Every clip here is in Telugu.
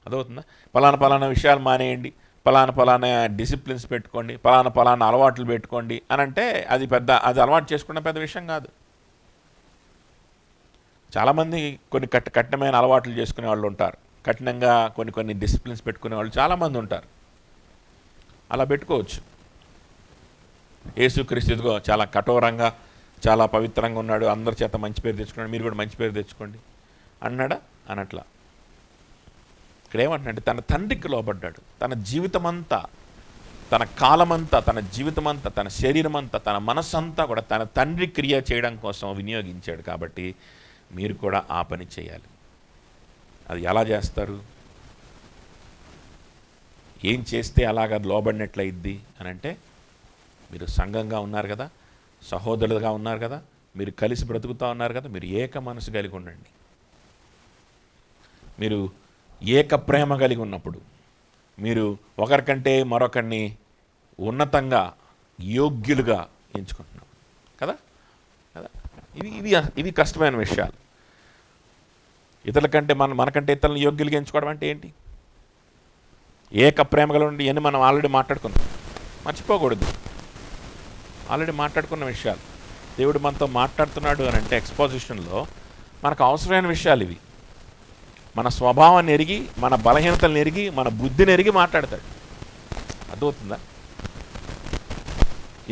అదవుతుందా? పలానా పలానా విషయాలు మానేయండి, పలానా డిసిప్లిన్స్ పెట్టుకోండి, పలానా అలవాట్లు పెట్టుకోండి అని అంటే అది అలవాటు చేసుకున్న పెద్ద విషయం కాదు. చాలామంది కొన్ని కఠినమైన అలవాట్లు చేసుకునే వాళ్ళు ఉంటారు, కఠినంగా కొన్ని డిసిప్లిన్స్ పెట్టుకునే వాళ్ళు చాలామంది ఉంటారు. అలా పెట్టుకోవచ్చు. యేసుక్రీస్తు ఇదిగో చాలా కఠోరంగా చాలా పవిత్రంగా ఉన్నాడు, అందరి చేత మంచి పేరు తెచ్చుకున్నాడు, మీరు కూడా మంచి పేరు తెచ్చుకోండి అన్నాడా? అనట్లా. ఇక్కడ ఏమంటున్నాడు? తన తండ్రికి లోబడ్డాడు. తన జీవితమంతా, తన కాలమంతా, తన జీవితమంతా, తన శరీరమంతా, తన మనస్సంతా కూడా తన తండ్రి క్రియ చేయడం కోసం వినియోగించాడు. కాబట్టి మీరు కూడా ఆ పని చేయాలి. అది ఎలా చేస్తారు? ఏం చేస్తే అలాగ లోబడినట్లయిద్ది అని అంటే, మీరు సంఘంగా ఉన్నారు కదా, సహోదరులుగా ఉన్నారు కదా, మీరు కలిసి బ్రతుకుతూ ఉన్నారు కదా, మీరు ఏక మనసు కలిగి ఉండండి. మీరు ఏక ప్రేమ కలిగి ఉన్నప్పుడు, మీరు ఒకరికంటే మరొకరిని ఉన్నతంగా యోగ్యులుగా ఎంచుకుంటున్నాం కదా కదా ఇవి కష్టమైన విషయాలు. ఇతరుల కంటే మనకంటే ఇతరులను యోగ్యులుగా ఎంచుకోవడం అంటే ఏంటి? ఏక ప్రేమ కలిగి ఉండి అని మనం ఆల్రెడీ మాట్లాడుకున్నాం, మర్చిపోకూడదు. ఆల్రెడీ మాట్లాడుకున్న విషయాలు. దేవుడు మనతో మాట్లాడుతున్నాడు అని అంటే ఎక్స్పోజిషన్లో మనకు అవసరమైన విషయాలు ఇవి. మన స్వభావాన్ని ఎరిగి, మన బలహీనతలను ఎరిగి, మన బుద్ధిని ఎరిగి మాట్లాడతాడు. అర్థమవుతుందా?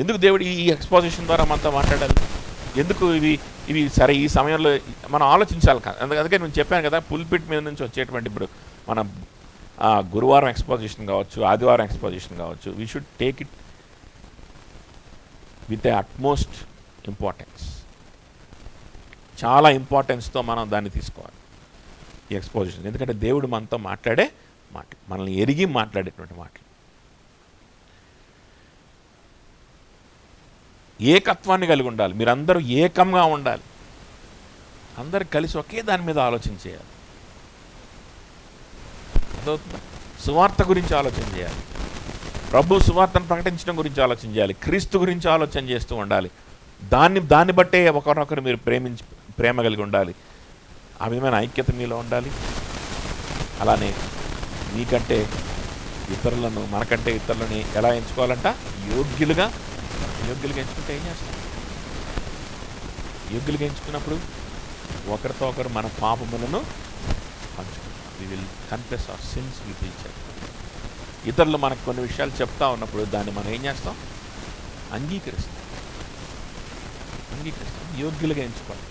ఎందుకు దేవుడు ఈ ఎక్స్పోజిషన్ ద్వారా మనతో మాట్లాడాలి? ఎందుకు ఇవి సరే ఈ సమయంలో మనం ఆలోచించాలి. అందుకే నేను చెప్పాను కదా, పుల్పిట్ మీద నుంచి వచ్చేటువంటి ఇప్పుడు మన గురువారం ఎక్స్పోజిషన్ కావచ్చు, ఆదివారం ఎక్స్పోజిషన్ కావచ్చు, we should take it with a utmost importance. చాలా ఇంపార్టెన్స్తో మనం దాన్ని తీసుకోవాలి ఈ ఎక్స్పోజిషన్. ఎందుకంటే దేవుడు మనతో మాట్లాడే మాటలు, మనల్ని ఎరిగి మాట్లాడేటువంటి మాటలు. ఏకత్వాన్ని కలిగి ఉండాలి. మీరందరూ ఏకంగా ఉండాలి. అందరు కలిసి ఒకే దాని మీద ఆలోచన చేయాలి. అదవుతుందా? సువార్త గురించి ఆలోచన చేయాలి, ప్రభు సువార్తను ప్రకటించడం గురించి ఆలోచన చేయాలి, క్రీస్తు గురించి ఆలోచన చేస్తూ ఉండాలి. దాన్ని బట్టే ఒకరినొకరు మీరు ప్రేమ కలిగి ఉండాలి. ఆ విధమైన ఐక్యత మీలో ఉండాలి. అలానే మీకంటే ఇతరులను, మనకంటే ఇతరులని ఎలా ఎంచుకోవాలంట? యోగ్యులుగా ఎంచుకుంటే ఏం చేస్తాం? యోగ్యులుగా ఎంచుకున్నప్పుడు ఒకరితో ఒకరు మన పాపములను పంచుకుంటాం. We will confess our sins with each other. ఇతరులు మనకు కొన్ని విషయాలు చెప్తా ఉన్నప్పుడు దాన్ని మనం ఏం చేస్తాం? అంగీకరిస్తాం. యోగ్యులుగా ఎంచుకోవాలి.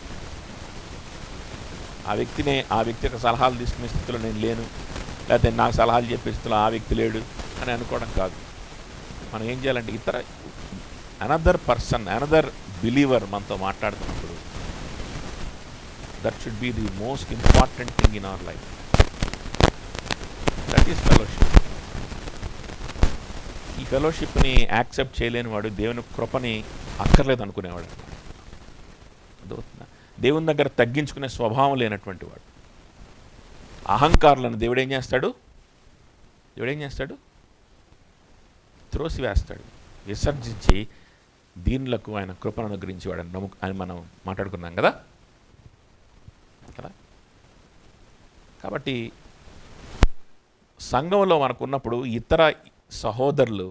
ఆ వ్యక్తి యొక్క సలహాలు తీసుకునే స్థితిలో నేను లేను, లేకపోతే నాకు సలహాలు చెప్పే స్థితిలో ఆ వ్యక్తి లేడు అని అనుకోవడం కాదు. మనం ఏం చేయాలంటే అనదర్ పర్సన్, అనదర్ బిలీవర్ మనతో మాట్లాడుతున్నప్పుడు that should be the most important thing in our life. That is fellowship. ఈ ఫెలోషిప్ని యాక్సెప్ట్ చేయలేని వాడు దేవుని కృపని అక్కర్లేదు అనుకునేవాడు. అదవుతుందా? దేవుని దగ్గర తగ్గించుకునే స్వభావం లేనటువంటి వాడు, అహంకారులను దేవుడు ఏం చేస్తాడు? త్రోసివేస్తాడు, విసర్జించి దీనులకు ఆయన కృపను అనుగ్రహించేవాడు అని మనం మాట్లాడుకున్నాం కదా. కాబట్టి సంఘంలో మనకున్నప్పుడు ఇతర సహోదరులు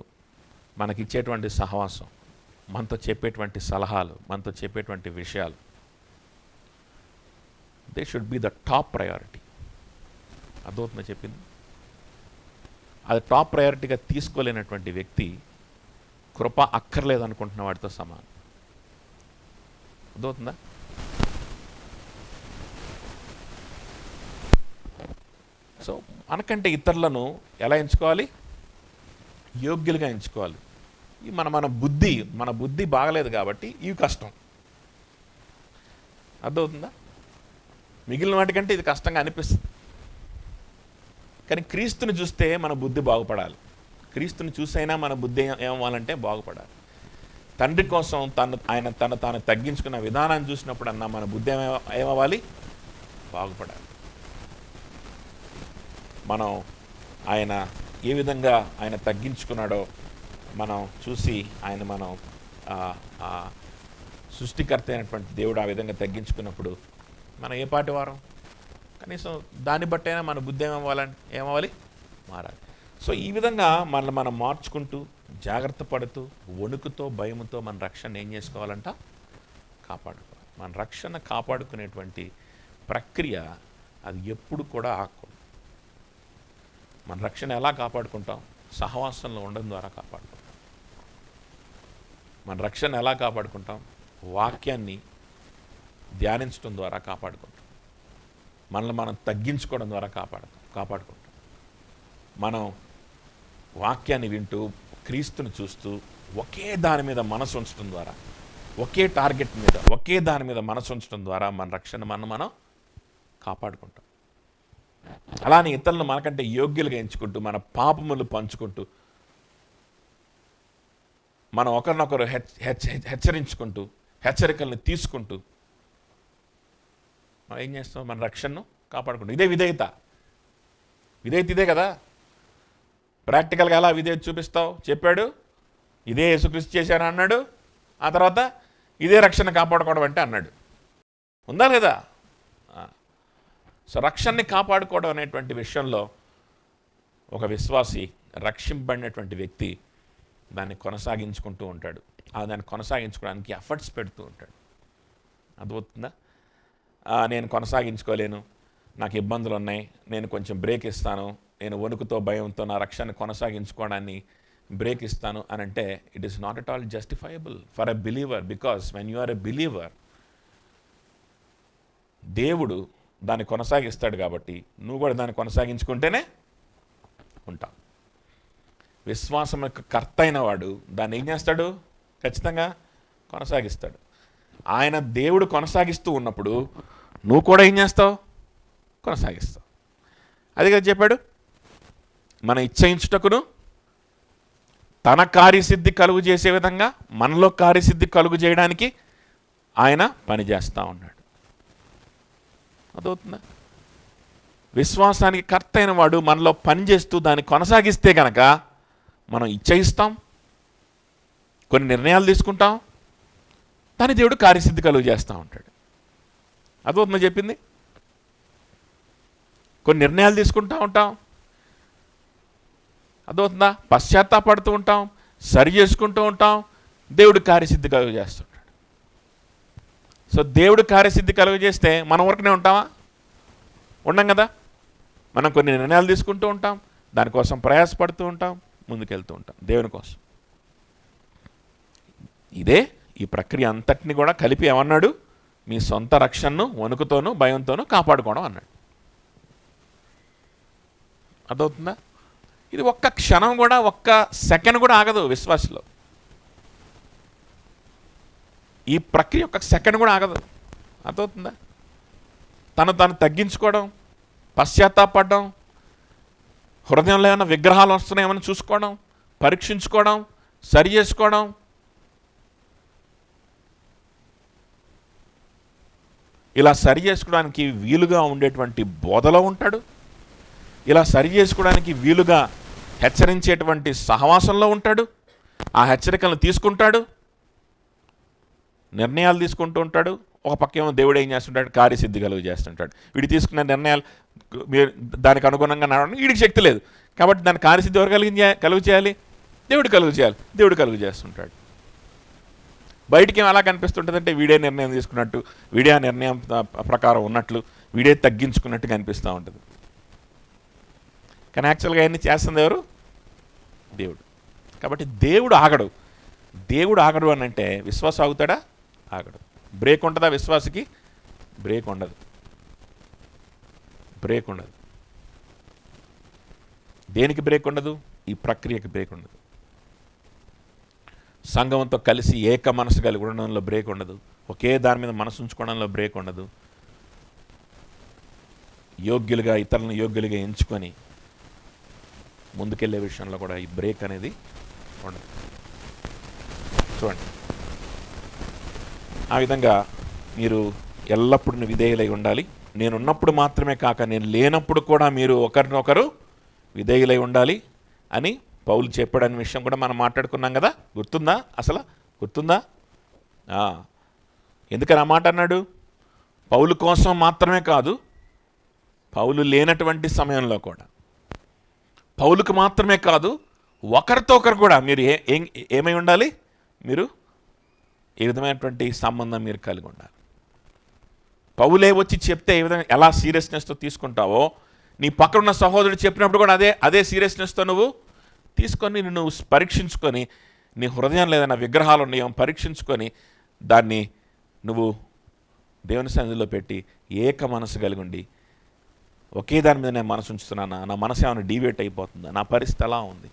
మనకిచ్చేటువంటి సహవాసం, మనతో చెప్పేటువంటి సలహాలు, మనతో చెప్పేటువంటి విషయాలు, they should be the top priority. అర్థమవుతుందా చెప్పింది? అది టాప్ ప్రయారిటీగా తీసుకోలేనటువంటి వ్యక్తి కృప అక్కర్లేదు అనుకుంటున్న వాడితో సమానం. అర్థమవుతుందా? సో మనకంటే ఇతరులను ఎలా ఎంచుకోవాలి? యోగ్యులుగా ఎంచుకోవాలి. మన బుద్ధి బాగలేదు కాబట్టి ఇవి కష్టం. అర్థమవుతుందా? మిగిలిన వాటికంటే ఇది కష్టంగా అనిపిస్తుంది. కానీ క్రీస్తుని చూస్తే మన బుద్ధి బాగుపడాలి. క్రీస్తుని చూసైనా మన బుద్ధి ఏమవ్వాలంటే బాగుపడాలి. తండ్రి కోసం తాను తగ్గించుకున్న విధానాన్ని చూసినప్పుడు మన బుద్ధి ఏమవ్వాలి? బాగుపడాలి. మనం ఆయన ఏ విధంగా ఆయన తగ్గించుకున్నాడో మనం చూసి మనం సృష్టికర్త అయినటువంటి దేవుడు ఆ విధంగా తగ్గించుకున్నప్పుడు మనం ఏ పాటి వారం? కనీసం దాన్ని బట్టైనా మన బుద్ధి ఏమవ్వాలి మారాలి. సో ఈ విధంగా మనల్ని మనం మార్చుకుంటూ జాగ్రత్త పడుతూ వణుకుతో భయముతో మన రక్షణ ఏం చేసుకోవాలంట, కాపాడుకోవాలి. మన రక్షణ కాపాడుకునేటువంటి ప్రక్రియ అది ఎప్పుడు కూడా ఆగకూడదు. మన రక్షణ ఎలా కాపాడుకుంటాం? సహవాసంలో ఉండడం ద్వారా కాపాడుకుంటాం. మన రక్షణ ఎలా కాపాడుకుంటాం? వాక్యాన్ని ధ్యానించడం ద్వారా కాపాడుకుంటాం. మనల్ని మనం తగ్గించుకోవడం ద్వారా కాపాడుకుంటాం. మనం వాక్యాన్ని వింటూ క్రీస్తుని చూస్తూ ఒకే దాని మీద మనసు ఉంచడం ద్వారా, ఒకే టార్గెట్ మీద ఒకే దాని మీద మనసు ఉంచడం ద్వారా మన రక్షణ మనం కాపాడుకుంటాం. అలానే ఇతరులను మనకంటే యోగ్యులుగా ఎంచుకుంటూ మన పాపములు పంచుకుంటూ మనం ఒకరినొకరు హెచ్చరించుకుంటూ హెచ్చరికలను తీసుకుంటూ మనం ఏం చేస్తాం? మన రక్షణను కాపాడుకుంటాం. ఇదే విధేయత. ఇదే కదా. ప్రాక్టికల్గా ఎలా విధేయత చూపిస్తావు? చెప్పాడు, ఇదే యేసుక్రీస్తు చేశాను అన్నాడు. ఆ తర్వాత ఇదే రక్షణ కాపాడుకోవడం అంటే అన్నాడు. ఉందా లేదా? సో రక్షణని కాపాడుకోవడం అనేటువంటి విషయంలో ఒక విశ్వాసి, రక్షింపబడినటువంటి వ్యక్తి దాన్ని కొనసాగించుకుంటూ ఉంటాడు. దాన్ని కొనసాగించుకోవడానికి ఎఫర్ట్స్ పెడుతూ ఉంటాడు. అర్థమవుతుందా? నేను కొనసాగించుకోలేను, నాకు ఇబ్బందులు ఉన్నాయి, నేను కొంచెం బ్రేక్ ఇస్తాను, నేను వణుకుతో భయంతో నా రక్షణ కొనసాగించుకోవడాన్ని బ్రేక్ ఇస్తాను అని అంటే it is not at all justifiable for a believer. Because when you are a believer, దేవుడు దాన్ని కొనసాగిస్తాడు కాబట్టి నువ్వు కూడా దాన్ని కొనసాగించుకుంటేనే ఉంటావు. విశ్వాసం యొక్క కర్త అయిన వాడు దాన్ని ఏం చేస్తాడు? ఖచ్చితంగా కొనసాగిస్తాడు. ఆయన దేవుడు కొనసాగిస్తూ ఉన్నప్పుడు నువ్వు కూడా ఏం చేస్తావు? కొనసాగిస్తావు. అది కదా చెప్పాడు, మన ఇచ్చయించుటకును తన కార్యసిద్ధి కలుగు చేసే విధంగా మనలో కార్యసిద్ధి కలుగు చేయడానికి ఆయన పనిచేస్తూ ఉన్నాడు. అదవుతుందా? విశ్వాసానికి కర్త అయిన వాడు మనలో పనిచేస్తూ దాన్ని కొనసాగిస్తే కనుక మనం ఇచ్చయిస్తాం, కొన్ని నిర్ణయాలు తీసుకుంటాం, దాని దేవుడు కార్యసిద్ధి కలుగు చేస్తూ ఉంటాడు. అదవుతుందా చెప్పింది? కొన్ని నిర్ణయాలు తీసుకుంటూ ఉంటాం, అదవుతుందా? పశ్చాత్తాపడుతూ ఉంటాం, సరి చేసుకుంటూ ఉంటాం, దేవుడు కార్యసిద్ధి కలుగు చేస్తుంటాడు. సో దేవుడు కార్యసిద్ధి కలుగు చేస్తే మనం వరకునే ఉంటామా? ఉండం కదా. మనం కొన్ని నిర్ణయాలు తీసుకుంటూ ఉంటాం, దానికోసం ప్రయాసపడుతూ ఉంటాం, ముందుకెళ్తూ ఉంటాం దేవుని కోసం. ఇదే ఈ ప్రక్రియ అంతటిని కూడా కలిపి ఏమన్నాడు? మీ సొంత రక్షణను వణుకుతోనూ భయంతోనూ కాపాడుకోవడం అన్నాడు. అర్థమవుతుందా? ఇది ఒక్క క్షణం కూడా, ఒక్క సెకండ్ కూడా ఆగదు విశ్వాసలో. ఈ ప్రక్రియ ఒక్క సెకండ్ కూడా ఆగదు. అర్థమవుతుందా? తను తగ్గించుకోవడం, పశ్చాత్తాపడడం, హృదయంలో ఏమైనా విగ్రహాలు వస్తున్నాయేమని చూసుకోవడం, పరీక్షించుకోవడం, సరి చేసుకోవడం, ఇలా సరి చేసుకోవడానికి వీలుగా ఉండేటువంటి బోధలో ఉంటాడు. ఇలా సరి చేసుకోవడానికి వీలుగా హెచ్చరించేటువంటి సహవాసంలో ఉంటాడు. ఆ హెచ్చరికలను తీసుకుంటాడు, నిర్ణయాలు తీసుకుంటూ ఉంటాడు. ఒక పక్కేమో దేవుడు ఏం చేస్తుంటాడు? కార్యసిద్ధి కలుగు చేస్తుంటాడు. వీడు తీసుకున్న నిర్ణయాలు దానికి అనుగుణంగా నడవడం వీడికి శక్తి లేదు కాబట్టి దాని కార్యసిద్ధి ఎవరు కలుగు చేయాలి? దేవుడు కలుగు చేయాలి. దేవుడు కలుగు చేస్తుంటాడు. బయటికి ఏం ఎలా కనిపిస్తుంటుంది అంటే వీడే నిర్ణయం తీసుకున్నట్టు, వీడే ఆ నిర్ణయం ప్రకారం ఉన్నట్లు, వీడే తగ్గించుకున్నట్టు కనిపిస్తూ ఉంటుంది. కానీ యాక్చువల్గా అన్నీ చేస్తుంది ఎవరు? దేవుడు. కాబట్టి దేవుడు ఆగడు. దేవుడు ఆగడు అని అంటే విశ్వాసం ఆగుతాడా? ఆగడు. బ్రేక్ ఉంటుందా విశ్వాసకి? బ్రేక్ ఉండదు. బ్రేక్ ఉండదు. దేనికి బ్రేక్ ఉండదు? ఈ ప్రక్రియకి బ్రేక్ ఉండదు. సంఘంతో కలిసి ఏక మనసు కలిగి ఉండడంలో బ్రేక్ ఉండదు. ఒకే దాని మీద మనసు ఉంచుకోవడంలో బ్రేక్ ఉండదు. యోగ్యులుగా, ఇతరులను యోగ్యులుగా ఎంచుకొని ముందుకెళ్ళే విషయంలో కూడా ఈ బ్రేక్ అనేది ఉండదు. చూడండి, ఆ విధంగా మీరు ఎల్లప్పుడూ విధేయులై ఉండాలి. నేనున్నప్పుడు మాత్రమే కాక నేను లేనప్పుడు కూడా మీరు ఒకరినొకరు విధేయులై ఉండాలి అని పౌలు చెప్పాడనే విషయం కూడా మనం మాట్లాడుకున్నాం కదా. గుర్తుందా? అసలు గుర్తుందా? ఎందుకని ఆ మాట అన్నాడు? పౌలు కోసం మాత్రమే కాదు, పౌలు లేనటువంటి సమయంలో కూడా పౌలుకు మాత్రమే కాదు, ఒకరితో ఒకరు కూడా మీరు ఏమై ఉండాలి? మీరు ఏ విధమైనటువంటి సంబంధం మీరు కలిగి ఉండాలి. పౌలే వచ్చి చెప్తే ఏ విధంగా ఎలా సీరియస్నెస్తో తీసుకుంటావో, నీ పక్కనున్న సహోదరుడు చెప్పినప్పుడు కూడా అదే సీరియస్నెస్తో నువ్వు తీసుకొని నువ్వు పరీక్షించుకొని, నీ హృదయంలో ఏదైనా విగ్రహాలు ఉన్నాయో పరీక్షించుకొని దాన్ని నువ్వు దేవుని సన్నిధిలో పెట్టి ఏక మనసు కలిగి ఉండి, ఒకే దాని మీద నేను మనసు ఉంచుతున్నానా, నా మనసు ఏమైనా డీవియేట్ అయిపోతుందా, నా పరిస్థితి ఎలా ఉంది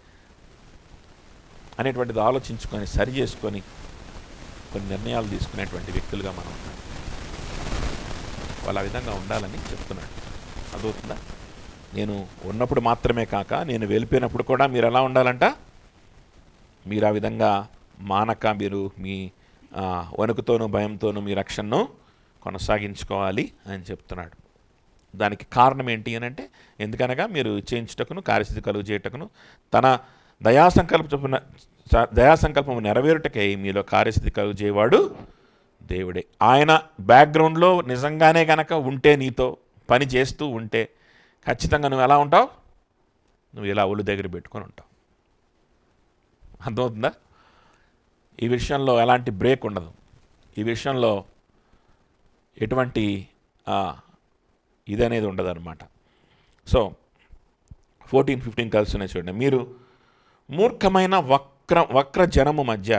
అనేటువంటిది ఆలోచించుకొని సరి చేసుకొని కొన్ని నిర్ణయాలు తీసుకునేటువంటి వ్యక్తులుగా మనం ఉన్నాం. వాళ్ళు ఆ విధంగా ఉండాలని చెప్తున్నాడు. అదవుతుందా? నేను ఉన్నప్పుడు మాత్రమే కాక నేను వెళ్ళిపోయినప్పుడు కూడా మీరు ఎలా ఉండాలంట? మీరు ఆ విధంగా మానక మీరు మీ వణుకుతోనూ భయంతోనూ మీ రక్షణను కొనసాగించుకోవాలి అని చెప్తున్నాడు. దానికి కారణం ఏంటి అని అంటే, ఎందుకనగా మీరు చేయించుటకును కార్యసిద్ధి కలుగు చేయటకును తన దయాసంకల్పము నెరవేరుటకై మీలో కార్యసిద్ధి కలుగు చేయవాడు దేవుడే. ఆయన బ్యాక్గ్రౌండ్లో నిజంగానే కనుక ఉంటే, నీతో పని చేస్తూ ఉంటే ఖచ్చితంగా నువ్వు ఎలా ఉంటావు? నువ్వు ఇలా ఒళ్ళు దగ్గర పెట్టుకొని ఉంటావు. అర్థమవుతుందా? ఈ విషయంలో ఎలాంటి బ్రేక్ ఉండదు. ఈ విషయంలో ఎటువంటి ఇదనేది ఉండదు అనమాట. సో 14-15 కలిసి ఉన్నాయి చూడండి. మీరు మూర్ఖమైన వక్ర జనము మధ్య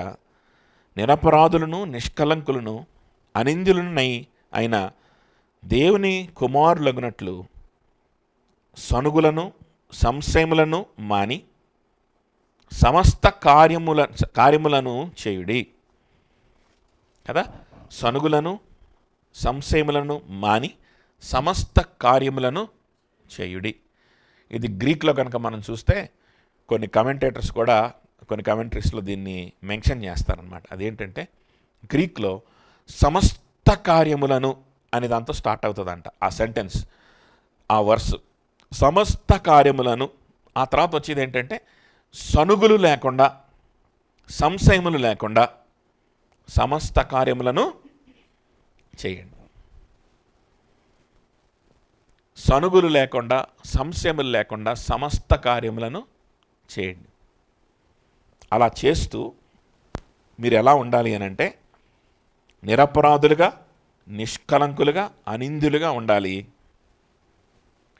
నిరపరాధులను నిష్కలంకులను అనిందులనై అయిన దేవుని కుమారులగునట్లు సనుగులను సంశయములను మాని సమస్త కార్యములను చేయుడి. కదా, సనుగులను సంశయములను మాని సమస్త కార్యములను చేయుడి. ఇది గ్రీక్లో కనుక మనం చూస్తే కొన్ని కమెంటేటర్స్ కూడా కొన్ని కమెంటరీస్లో దీన్ని మెన్షన్ చేస్తారనమాట. అదేంటంటే గ్రీక్లో సమస్త కార్యములను అనే దాంతో స్టార్ట్ అవుతుందంట ఆ సెంటెన్స్, ఆ వర్స్. సమస్త కార్యములను, ఆ తర్వాత వచ్చేది ఏంటంటే సనుగులు లేకుండా సంశయములు లేకుండా సమస్త కార్యములను చేయండి. సనుగులు లేకుండా సంశయములు లేకుండా సమస్త కార్యములను చేయండి. అలా చేస్తూ మీరు ఎలా ఉండాలి అని అంటే నిరపరాధులుగా నిష్కలంకులుగా అనిందులుగా ఉండాలి.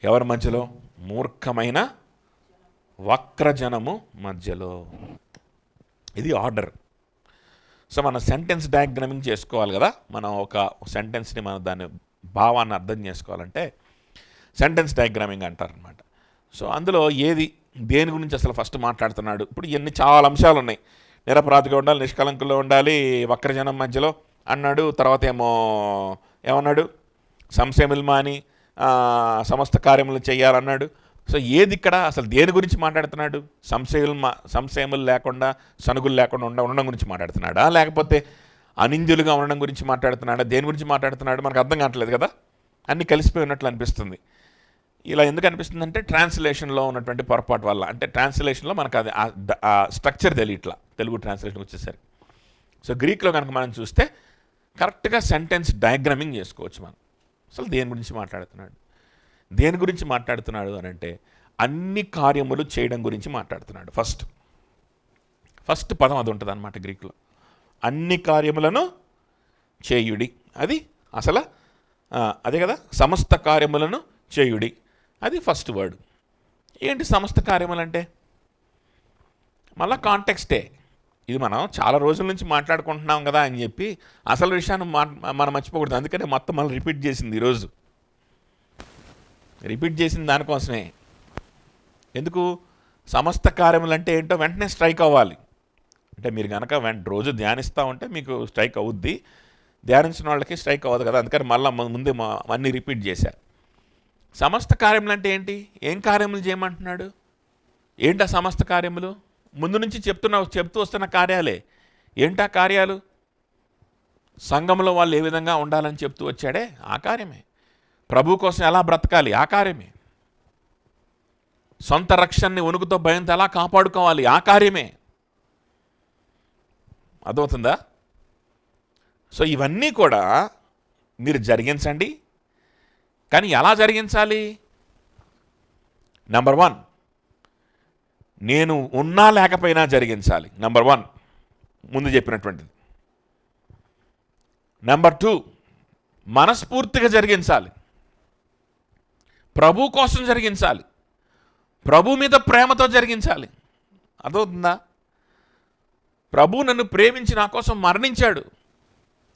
ఎవరి మధ్యలో? మూర్ఖమైన వక్రజనము మధ్యలో. ఇది ఆర్డర్. సో మన సెంటెన్స్ డయాగ్రామింగ్ చేసుకోవాలి కదా. మనం ఒక సెంటెన్స్ని మనం దాని భావాన్ని అర్థం చేసుకోవాలంటే సెంటెన్స్ డయాగ్రామింగ్ అంటారనమాట. సో అందులో దేని గురించి అసలు ఫస్ట్ మాట్లాడుతున్నాడు? ఇప్పుడు ఇవన్నీ చాలా అంశాలు ఉన్నాయి. నిరపరాధిగా ఉండాలి, నిష్కలంకుల్లో ఉండాలి, వక్రజనం మధ్యలో అన్నాడు. తర్వాత ఏమన్నాడు? సంశయములు మాని సమస్త కార్యములు చేయాలన్నాడు. సో ఇక్కడ అసలు దేని గురించి మాట్లాడుతున్నాడు? సంశయములు లేకుండా సనుగులు లేకుండా ఉండడం గురించి మాట్లాడుతున్నాడా, లేకపోతే అనిందులుగా ఉండడం గురించి మాట్లాడుతున్నాడా? దేని గురించి మాట్లాడుతున్నాడు మనకు అర్థం కావట్లేదు కదా. అన్నీ కలిసిపోయి ఉన్నట్లు అనిపిస్తుంది. ఇలా ఎందుకు అనిపిస్తుంది అంటే ట్రాన్స్లేషన్లో ఉన్నటువంటి పొరపాటు వల్ల. అంటే ట్రాన్స్లేషన్లో మనకు అది ఆ స్ట్రక్చర్ తెలియట్లా తెలుగు ట్రాన్స్లేషన్ వచ్చేసరికి. సో గ్రీక్లో కనుక మనం చూస్తే కరెక్ట్గా సెంటెన్స్ డయాగ్రామింగ్ చేసుకోవచ్చు మనం. అసలు దేని గురించి మాట్లాడుతున్నాడు అని అంటే అన్ని కార్యములు చేయడం గురించి మాట్లాడుతున్నాడు. ఫస్ట్ పదం అది ఉంటుంది అన్నమాట గ్రీక్లో. అన్ని కార్యములను చేయుడి, అది అసలు అదే కదా. సమస్త కార్యములను చేయుడి, అది ఫస్ట్ వర్డ్. ఏంటి సమస్త కార్యములు అంటే? మళ్ళా కాంటెక్స్టే. ఇది మనం చాలా రోజుల నుంచి మాట్లాడుకుంటున్నాం కదా అని చెప్పి అసలు విషయాన్ని మనం మర్చిపోకూడదు. అందుకనే మొత్తం మళ్ళీ రిపీట్ చేసింది ఈరోజు. రిపీట్ చేసిన దానికోసమే. ఎందుకు? సమస్త కార్యములు అంటే ఏంటో వెంటనే స్ట్రైక్ అవ్వాలి. అంటే మీరు కనుక రోజు ధ్యానిస్తూ ఉంటే మీకు స్ట్రైక్ అవుద్ది. ధ్యానించిన వాళ్ళకి స్ట్రైక్ అవ్వదు కదా. అందుకని మళ్ళీ ముందే అన్నీ రిపీట్ చేశారు. సమస్త కార్యములు అంటే ఏంటి? ఏం కార్యములు చేయమంటున్నాడు? ఏంటి ఆ సమస్త కార్యములు? ముందు నుంచి చెప్తూ వస్తున్న కార్యాలే. ఏంటా కార్యాలు? సంఘంలో వాళ్ళు ఏ విధంగా ఉండాలని చెప్తూ వచ్చాడే ఆ కార్యమే. ప్రభు కోసం ఎలా బ్రతకాలి ఆ కార్యమే. సొంత రక్షణని వణుకుతో భయంతో ఎలా కాపాడుకోవాలి ఆ కార్యమే. అర్థమవుతుందా? సో ఇవన్నీ కూడా మీరు జరిగించండి. కానీ ఎలా జరిగించాలి? నెంబర్ 1, నేను ఉన్నా లేకపోయినా జరిగించాలి. నెంబర్ 1 ముందు చెప్పినటువంటిది. నెంబర్ 2, మనస్ఫూర్తిగా జరిగించాలి, ప్రభు కోసం జరిగించాలి, ప్రభు మీద ప్రేమతో జరిగించాలి. అర్థమవుతుందా? ప్రభు నన్ను ప్రేమించి నా కోసం మరణించాడు,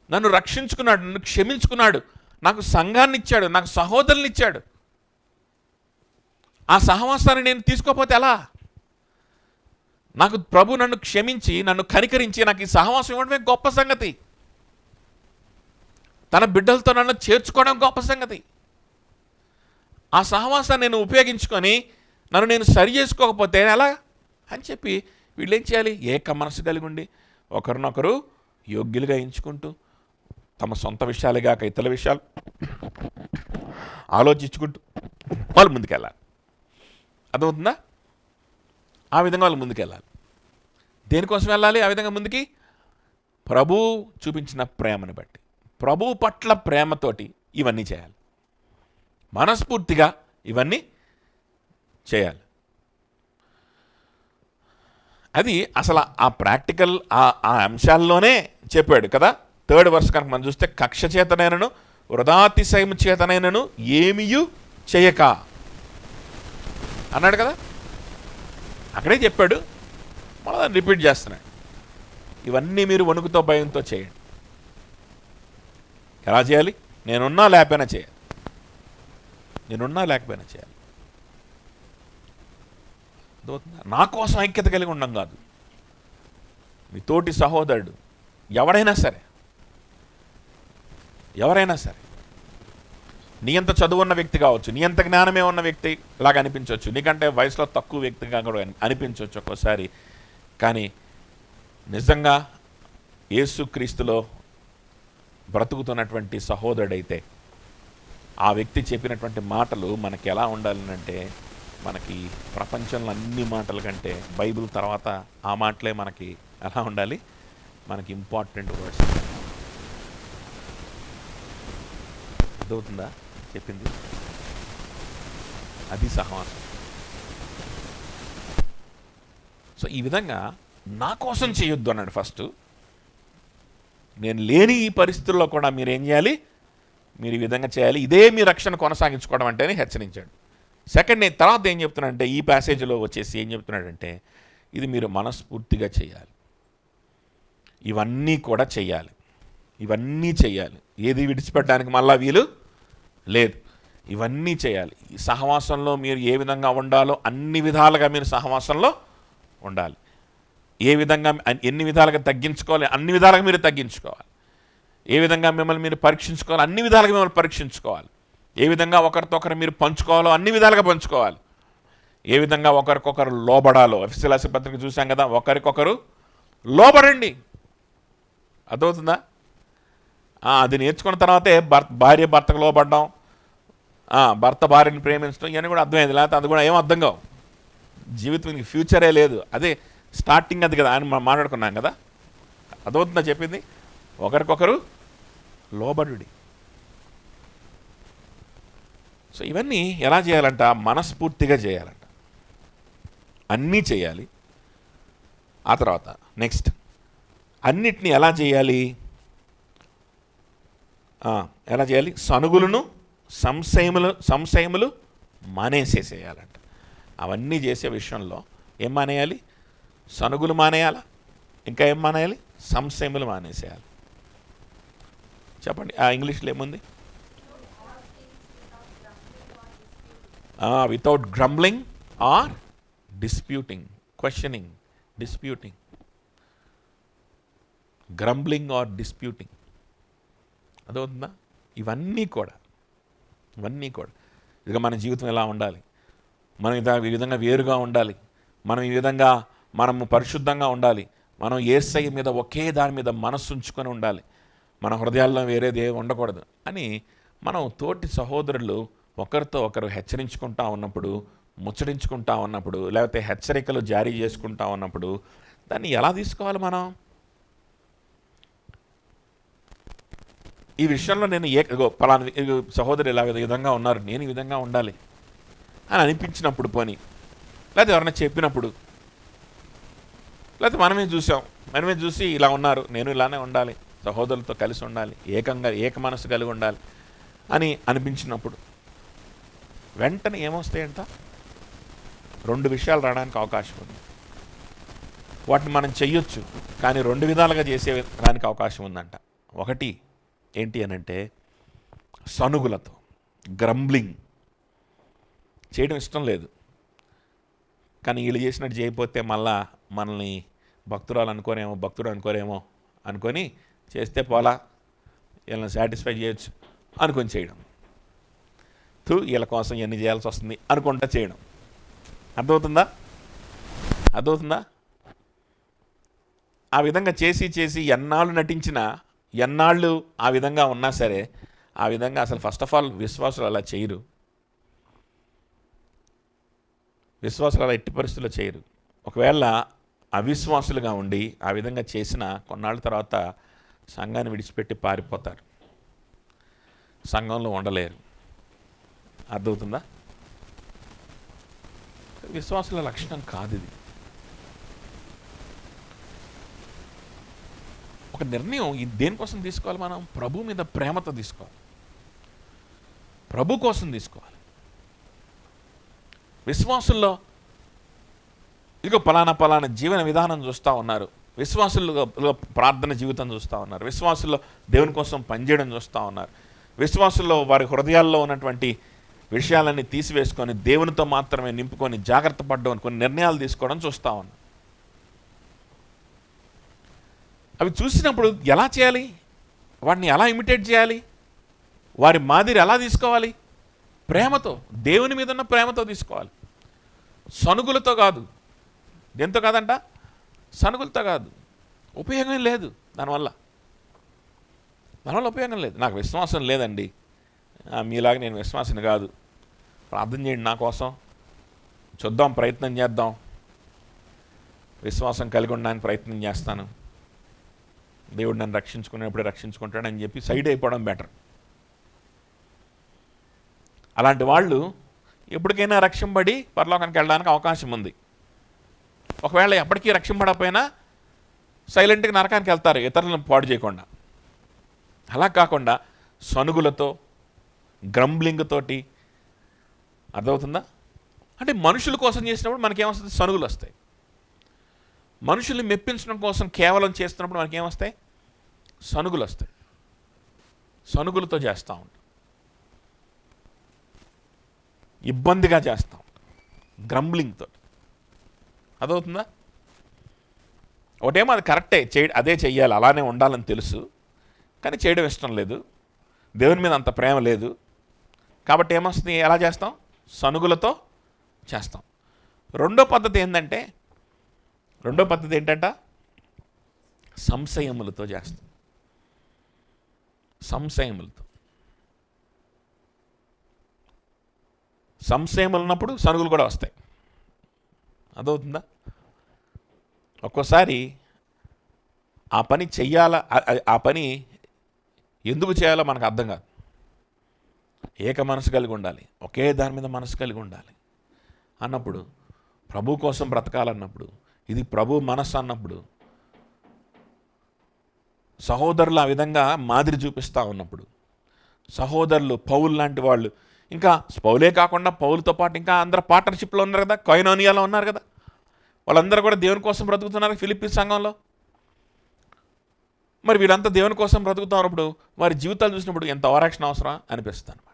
నన్ను రక్షించుకున్నాడు, నన్ను క్షమించుకున్నాడు, నాకు సంఘాన్ని ఇచ్చాడు, నాకు సహోదరుని ఇచ్చాడు. ఆ సహవాసాన్ని నేను తీసుకోకపోతే ఎలా? నాకు ప్రభు నన్ను క్షమించి, నన్ను కనికరించి నాకు ఈ సహవాసం ఇవ్వడమే గొప్ప సంగతి. తన బిడ్డలతో నన్ను చేర్చుకోవడం గొప్ప సంగతి. ఆ సహవాసాన్ని నేను ఉపయోగించుకొని నన్ను నేను సరి చేసుకోకపోతే ఎలా అని చెప్పి వీళ్ళు ఏం చేయాలి? ఏక మనసు కలిగి ఉండి ఒకరినొకరు యోగ్యులుగా ఎంచుకుంటూ తమ సొంత విషయాలు కాక ఇతర విషయాలు ఆలోచించుకుంటూ వాళ్ళు ముందుకెళ్ళాలి. అర్థమవుతుందా? ఆ విధంగా వాళ్ళు ముందుకెళ్ళాలి. దేనికోసం వెళ్ళాలి ఆ విధంగా ముందుకి? ప్రభు చూపించిన ప్రేమను బట్టి, ప్రభు పట్ల ప్రేమతోటి ఇవన్నీ చేయాలి, మనస్ఫూర్తిగా ఇవన్నీ చేయాలి. అది అసలు ఆ ప్రాక్టికల్ ఆ అంశాల్లోనే చెప్పాడు కదా. 3rd verse కనుక మనం చూస్తే, కక్ష చేతనైనను వృధాతిశయము చేతనైనను ఏమియు చేయక అన్నాడు కదా. అక్కడే చెప్పాడు, మళ్ళీ దాన్ని రిపీట్ చేస్తున్నాడు. ఇవన్నీ మీరు వణుకుతో భయంతో చేయండి. ఎలా చేయాలి? నేనున్నా లేకపోయినా చేయాలి, నేనున్నా లేకపోయినా చేయాలి. నా కోసం ఐక్యత కలిగి ఉండడం కాదు, మీ తోటి సహోదరుడు ఎవరైనా సరే నీ అంత చదువున్న వ్యక్తి కావచ్చు, నీ అంత జ్ఞానమే ఉన్న వ్యక్తి లాగా అనిపించవచ్చు, నీకంటే వయసులో తక్కువ వ్యక్తిగా కూడా అనిపించవచ్చు ఒక్కోసారి. కానీ నిజంగా యేసుక్రీస్తులో బ్రతుకుతున్నటువంటి సహోదరుడైతే ఆ వ్యక్తి చెప్పినటువంటి మాటలు మనకి ఎలా ఉండాలంటే, మనకి ప్రపంచంలో అన్ని మాటల కంటే బైబిల్ తర్వాత ఆ మాటలే మనకి ఎలా ఉండాలి? మనకి ఇంపార్టెంట్ వర్డ్స్. అర్థమవుతుందా చెప్పింది? అది సహవాసం. సో ఈ విధంగా నా కోసం చేయొద్దు అన్నాడు ఫస్ట్. నేను లేని ఈ పరిస్థితుల్లో కూడా మీరు ఏం చేయాలి? మీరు ఈ విధంగా చేయాలి. ఇదే మీ రక్షణ కొనసాగించుకోవడం అంటేనే హెచ్చరించాడు. సెకండ్, నేను తర్వాత ఏం చెప్తున్నాడంటే, ఈ ప్యాసేజ్లో వచ్చేసి ఏం చెప్తున్నాడంటే, ఇది మీరు మనస్ఫూర్తిగా చేయాలి, ఇవన్నీ కూడా చెయ్యాలి, ఇవన్నీ చెయ్యాలి, ఏది విడిచిపెట్టడానికి మళ్ళా వీలు లేదు, ఇవన్నీ చేయాలి. ఈ సహవాసంలో మీరు ఏ విధంగా ఉండాలో అన్ని విధాలుగా మీరు సహవాసంలో ఉండాలి. ఏ విధంగా ఎన్ని విధాలుగా తగ్గించుకోవాలి అన్ని విధాలుగా మీరు తగ్గించుకోవాలి. ఏ విధంగా మిమ్మల్ని మీరు పరీక్షించుకోవాలి అన్ని విధాలుగా మిమ్మల్ని పరీక్షించుకోవాలి. ఏ విధంగా ఒకరితో ఒకరు మీరు పంచుకోవాలో అన్ని విధాలుగా పంచుకోవాలి. ఏ విధంగా ఒకరికొకరు లోబడాలో, ఎఫెసీయుల రాసిన పత్రిక చూసాం కదా, ఒకరికొకరు లోబడండి. అర్థమవుతుందా? అది నేర్చుకున్న తర్వాతే భార్య భర్తకు లోబడడం, భర్త భార్యని ప్రేమించడం, ఇవన్నీ కూడా అర్థమైంది. లేకపోతే అది కూడా ఏం అర్థం కావు. జీవితం ఫ్యూచరే లేదు. అదే స్టార్టింగ్ అది కదా అని మనం మాట్లాడుకున్నాం కదా. అర్థమవుతుందా చెప్పింది? ఒకరికొకరు లోబడుడి. సో ఇవన్నీ ఎలా చేయాలంట? మనస్ఫూర్తిగా చేయాలంట, అన్నీ చేయాలి. ఆ తర్వాత నెక్స్ట్ అన్నిటినీ ఎలా చేయాలి? ఎలా చేయాలి? సనుగులను సంశయములు మానేసేసేయాలంట. అవన్నీ చేసే విషయంలో ఏం మానేయాలి? సనుగులు మానేయాలా? ఇంకా ఏం మానేయాలి? సంశయములు మానేసేయాలి. చెప్పండి, ఇంగ్లీష్లో ఏముంది? Without grumbling or disputing. Questioning, disputing, grumbling or disputing. అదవుతుందా? ఇవన్నీ కూడా ఇక మన జీవితం ఎలా ఉండాలి? మనం ఈ విధంగా వేరుగా ఉండాలి, మనం ఈ విధంగా మనము పరిశుద్ధంగా ఉండాలి, మనం యేసయ్య మీద ఒకే దాని మీద మనస్సు ఉంచుకొని ఉండాలి, మన హృదయాల్లో వేరేది ఏమి ఉండకూడదు అని మనం తోటి సహోదరులు ఒకరితో ఒకరు హెచ్చరించుకుంటా ఉన్నప్పుడు, ముచ్చరించుకుంటా ఉన్నప్పుడు, లేకపోతే హెచ్చరికలు జారీ చేసుకుంటా ఉన్నప్పుడు దాన్ని ఎలా తీసుకోవాలి మనం? ఈ విషయంలో నేను పలానా సహోదరు ఇలా విధంగా ఉన్నారు, నేను ఈ విధంగా ఉండాలి, అని అనిపించినప్పుడు పోనీ, లేకపోతే ఎవరైనా చెప్పినప్పుడు, లేకపోతే మనమే చూసి ఇలా ఉన్నారు, నేను ఇలానే ఉండాలి, సహోదరులతో కలిసి ఉండాలి, ఏక మనసు కలిగి ఉండాలి అని అనిపించినప్పుడు వెంటనే ఏమొస్తాయంట? 2 విషయాలు రావడానికి అవకాశం ఉంది. వాటిని మనం చెయ్యొచ్చు, కానీ 2 విధాలుగా చేసేదానికి అవకాశం ఉందంట. ఒకటి ఏంటి అనంటే సనుగులతో, గ్రంబ్లింగ్ చేయడం ఇష్టం లేదు, కానీ వీళ్ళు చేసినట్టు చేయకపోతే మళ్ళా మనల్ని భక్తుడు అనుకోరేమో అనుకొని చేస్తే పోలా, వీళ్ళని సాటిస్ఫై చేయొచ్చు అనుకొని చేయడం, వీళ్ళ కోసం ఇవన్నీ చేయాల్సి వస్తుంది అనుకుంటా చేయడం. అర్థమవుతుందా? ఆ విధంగా చేసి ఎన్నాళ్ళు నటించినా, ఎన్నాళ్ళు ఆ విధంగా ఉన్నా సరే, ఆ విధంగా అసలు ఫస్ట్ ఆఫ్ ఆల్ విశ్వాసులు అలా చేయరు. విశ్వాసులు అలా ఎట్టి పరిస్థితుల్లో చేయరు. ఒకవేళ అవిశ్వాసులుగా ఉండి ఆ విధంగా చేసిన కొన్నాళ్ళ తర్వాత సంఘాన్ని విడిచిపెట్టి పారిపోతారు, సంఘంలో ఉండలేరు. అర్థమవుతుందా? విశ్వాసుల లక్షణం కాదు ఇది. ఒక నిర్ణయం దేనికోసం తీసుకోవాలి? మనం ప్రభు మీద ప్రేమతో తీసుకోవాలి, ప్రభు కోసం తీసుకోవాలి. విశ్వాసుల్లో ఇదిగో పలానా జీవన విధానం చూస్తూ ఉన్నారు, విశ్వాసుల్లో ప్రార్థన జీవితం చూస్తూ ఉన్నారు, విశ్వాసుల్లో దేవుని కోసం పనిచేయడం చూస్తూ ఉన్నారు, విశ్వాసుల్లో వారి హృదయాల్లో ఉన్నటువంటి విషయాలన్నీ తీసివేసుకొని దేవునితో మాత్రమే నింపుకొని జాగ్రత్త పడ్డం, కొన్ని నిర్ణయాలు తీసుకోవడం చూస్తూ ఉన్నారు. అవి చూసినప్పుడు ఎలా చేయాలి? వాటిని ఎలా ఇమిటేట్ చేయాలి? వారి మాదిరి ఎలా తీసుకోవాలి? ప్రేమతో, దేవుని మీద ఉన్న ప్రేమతో తీసుకోవాలి, సనుగులతో కాదు. దేంతో కాదంట? సనుగులతో కాదు. ఉపయోగం లేదు దానివల్ల ఉపయోగం లేదు. నాకు విశ్వాసం లేదండి, మీలాగా నేను విశ్వాసం కాదు, ప్రార్థన చేయండి నా కోసం, చూద్దాం, ప్రయత్నం చేద్దాం, విశ్వాసం కలిగి ఉండడానికి ప్రయత్నం చేస్తాను, దేవుడు నన్ను రక్షించుకునేప్పుడు రక్షించుకుంటాడని చెప్పి సైడ్ అయిపోవడం బెటర్. అలాంటి వాళ్ళు ఎప్పటికైనా రక్షింపబడి పరలోకానికి వెళ్ళడానికి అవకాశం ఉంది. ఒకవేళ ఎప్పటికీ రక్షింపడకపోయినా సైలెంట్గా నరకానికి వెళ్తారు, ఇతరులను పాడు చేయకుండా. అలా కాకుండా సనుగులతో, గ్రంబ్లింగ్ తోటి, అర్థమవుతుందా? అంటే మనుషుల కోసం చేసినప్పుడు మనకేమొస్తుంది? సనుగులు వస్తాయి. మనుషుల్ని మెప్పించడం కోసం కేవలం చేస్తున్నప్పుడు మనకేమొస్తాయి? సనుగులు వస్తాయి. సనుగులతో చేస్తూ ఉంటాం, ఇబ్బందిగా చేస్తాం, గ్రంబ్లింగ్తో. అదవుతుందా? ఒకటేమో అది కరెక్టే, అదే చెయ్యాలి, అలానే ఉండాలని తెలుసు, కానీ చేయడం ఇష్టం లేదు, దేవుని మీద అంత ప్రేమ లేదు, కాబట్టి ఏమొస్తుంది? ఎలా చేస్తాం? సనుగులతో చేస్తాం. రెండో పద్ధతి ఏంటంట? సంశయములతో చేస్తాం. సంశయములు ఉన్నప్పుడు సనుగులు కూడా వస్తాయి. అదవుతుందా? ఒక్కోసారి ఆ పని చెయ్యాలా, ఆ పని ఎందుకు చేయాలో మనకు అర్థం కాదు. ఏక మనసు కలిగి ఉండాలి, ఒకే దాని మీద మనసు కలిగి ఉండాలి అన్నప్పుడు, ప్రభు కోసం బ్రతకాలన్నప్పుడు, ఇది ప్రభు మనస్సు అన్నప్పుడు, సహోదరులు ఆ విధంగా మాదిరి చూపిస్తూ ఉన్నప్పుడు, సహోదరులు పౌలు లాంటి వాళ్ళు, ఇంకా పౌలే కాకుండా పౌలుతో పాటు ఇంకా అందరూ పార్ట్నర్షిప్లో ఉన్నారు కదా, కొయినోనియాలో ఉన్నారు కదా, వాళ్ళందరూ కూడా దేవుని కోసం బ్రతుకుతున్నారు ఫిలిప్పీ సంఘంలో. మరి వీళ్ళంతా దేవుని కోసం బ్రతుకుతున్నప్పుడు వారి జీవితాలు చూసినప్పుడు ఎంత ఓవరాక్షన్ అవసరమా అనిపిస్తుంది అనమాట.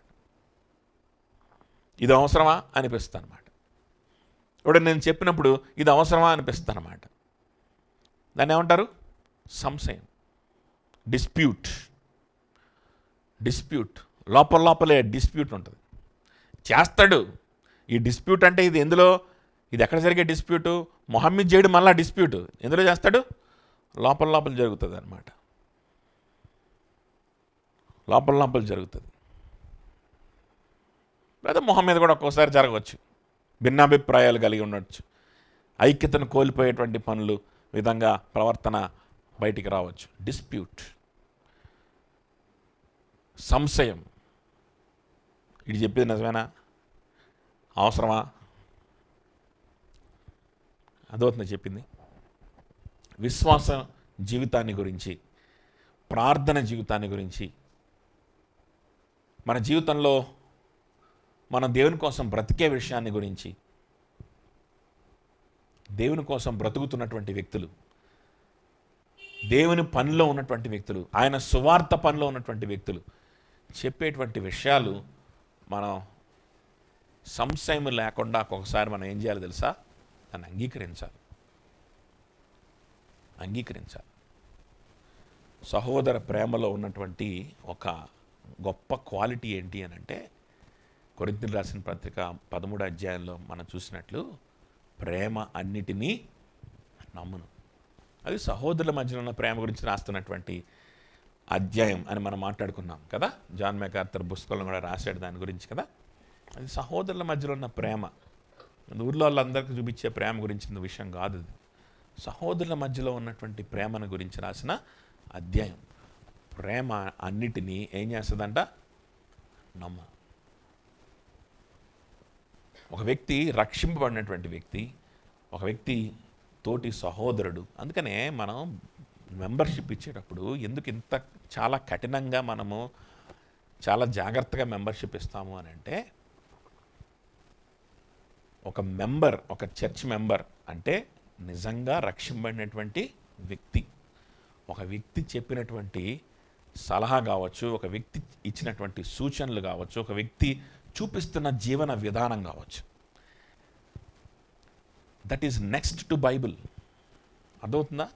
ఇది అవసరమా అనిపిస్తుంది అనమాట. ఇప్పుడు నేను చెప్పినప్పుడు ఇది అవసరమా అనిపిస్తుంది అనమాట. దాన్ని ఏమంటారు? సంశయం, డిస్ప్యూట్. లోపలే డిస్ప్యూట్ ఉంటుంది, చేస్తాడు. ఈ డిస్ప్యూట్ అంటే ఇది ఎక్కడ జరిగే డిస్ప్యూటు? మొహమ్మద్ చేయడం మళ్ళీ డిస్ప్యూట్ ఎందులో చేస్తాడు? లోపల జరుగుతుంది అనమాట, లోపల జరుగుతుంది. లేదా మొహం మీద కూడా ఒక్కోసారి జరగవచ్చు, భిన్నాభిప్రాయాలు కలిగి ఉండవచ్చు, ఐక్యతను కోల్పోయేటువంటి పనులు విధంగా ప్రవర్తన బయటికి రావచ్చు. డిస్ప్యూట్, సంశయం. ఇది చెప్పేది నిజమేనా? అవసరమా? అదవుతుంది చెప్పింది. విశ్వాస జీవితాన్ని గురించి, ప్రార్థన జీవితాన్ని గురించి, మన జీవితంలో మన దేవుని కోసం బ్రతికే విషయాన్ని గురించి, దేవుని కోసం బ్రతుకుతున్నటువంటి వ్యక్తులు, దేవుని పనిలో ఉన్నటువంటి వ్యక్తులు, ఆయన సువార్త పనిలో ఉన్నటువంటి వ్యక్తులు చెప్పేటువంటి విషయాలు మనం సంశయం లేకుండా ఒక్కొక్కసారి మనం ఏం చేయాలి తెలుసా? దాన్ని అంగీకరించాలి. సహోదర ప్రేమలో ఉన్నటువంటి ఒక గొప్ప క్వాలిటీ ఏంటి అని అంటే, కొరింథీయులకు రాసిన పత్రిక 13వ అధ్యాయంలో మనం చూసినట్లు ప్రేమ అన్నిటినీ నమ్మును. అది సహోదరుల మధ్యలో ఉన్న ప్రేమ గురించి రాస్తున్నటువంటి అధ్యాయం అని మనం మాట్లాడుకున్నాం కదా. జాన్ మెకార్థర్ పుస్తకంలో కూడా రాశాడు దాని గురించి కదా. అది సహోదరుల మధ్యలో ఉన్న ప్రేమ, ఊర్లో వాళ్ళందరికీ చూపించే ప్రేమ గురించిన విషయం కాదు. అది సహోదరుల మధ్యలో ఉన్నటువంటి ప్రేమను గురించి రాసిన అధ్యాయం. ప్రేమ అన్నిటినీ ఏం చేస్తుందంట? నమ్మ. ఒక వ్యక్తి రక్షింపబడినటువంటి వ్యక్తి, ఒక వ్యక్తి తోటి సహోదరుడు. అందుకనే మనం మెంబర్షిప్ ఇచ్చేటప్పుడు ఎందుకు ఇంత చాలా కఠినంగా మనము చాలా జాగ్రత్తగా మెంబర్షిప్ ఇస్తాము అని అంటే, ఒక మెంబర్, ఒక చర్చ్ మెంబర్ అంటే నిజంగా రక్షింపబడినటువంటి వ్యక్తి. ఒక వ్యక్తి చెప్పినటువంటి సలహా కావచ్చు, ఒక వ్యక్తి ఇచ్చినటువంటి సూచనలు కావచ్చు, ఒక వ్యక్తి చూపిస్తున్న జీవన విధానం కావచ్చు, that is next to Bible. అర్థమవుతుందా?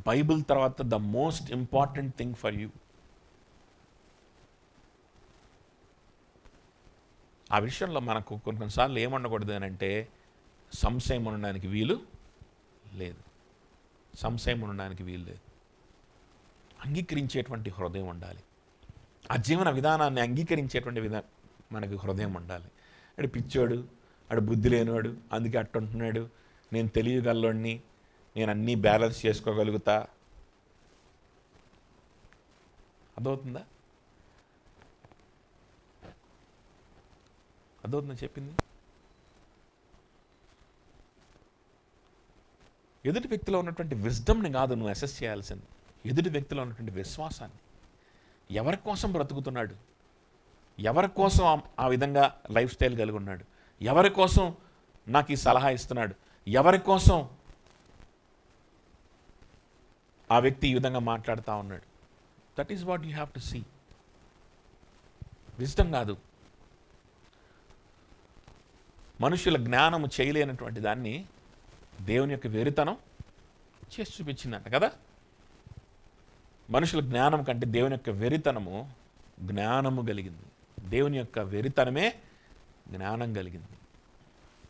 బైబిల్ తర్వాత the most important thing for you. ఆ విషయంలో మనకు కొన్నిసార్లు ఏమనకూడదు అని అంటే, సంశయం ఉండడానికి వీలు లేదు. అంగీకరించేటువంటి హృదయం ఉండాలి. ఆ జీవన విధానాన్ని అంగీకరించేటువంటి మనకి హృదయం ఉండాలి. అడు పిచ్చోడు, అడు బుద్ధి లేనివాడు, అందుకే అట్టుంటున్నాడు, నేను తెలియగలవాడిని, నేను అన్నీ బ్యాలెన్స్ చేసుకోగలుగుతా. అర్థమవుతుందా చెప్పింది? ఎదుటి వ్యక్తిలో ఉన్నటువంటి విజ్డమ్ని కాదు నువ్వు అసెస్ చేయాల్సింది, ఎదుటి వ్యక్తిలో ఉన్నటువంటి విశ్వాసాన్ని. ఎవరి కోసం బ్రతుకుతున్నాడు, ఎవరి కోసం ఆ విధంగా లైఫ్ స్టైల్ కలిగి ఉన్నాడు, ఎవరి కోసం నాకు ఈ సలహా ఇస్తున్నాడు, ఎవరి కోసం ఆ వ్యక్తి ఈ విధంగా మాట్లాడుతూ ఉన్నాడు. That is what you have to see. Wisdom కాదు, మనుషుల జ్ఞానము చేయలేనటువంటి దాన్ని దేవుని యొక్క వెరితనం చేసి చూపించిందంట కదా. మనుషుల జ్ఞానం కంటే దేవుని యొక్క వెరితనము జ్ఞానము కలిగింది. దేవుని యొక్క వెరితనమే జ్ఞానం కలిగింది.